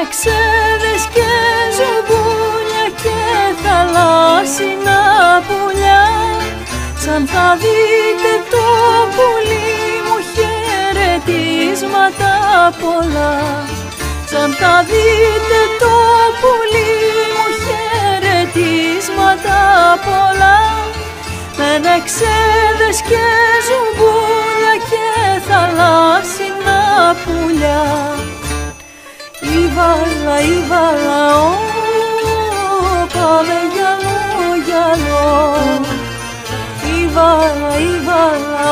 εξέδες και ζουγκούνια και θαλάσσινα πουλιά. Σαν θα δείτε το πουλί μου χαιρετίσματα πολλά. Σαν θα δείτε το πουλί μου χαιρετίσματα πολλά. Με εξέδες και ζουγκούνια και θαλάσσινα πουλιά. Ήβαλα, ήβαλα, πάμε γυαλό, γυαλό. Ήβαλα, ήβαλα,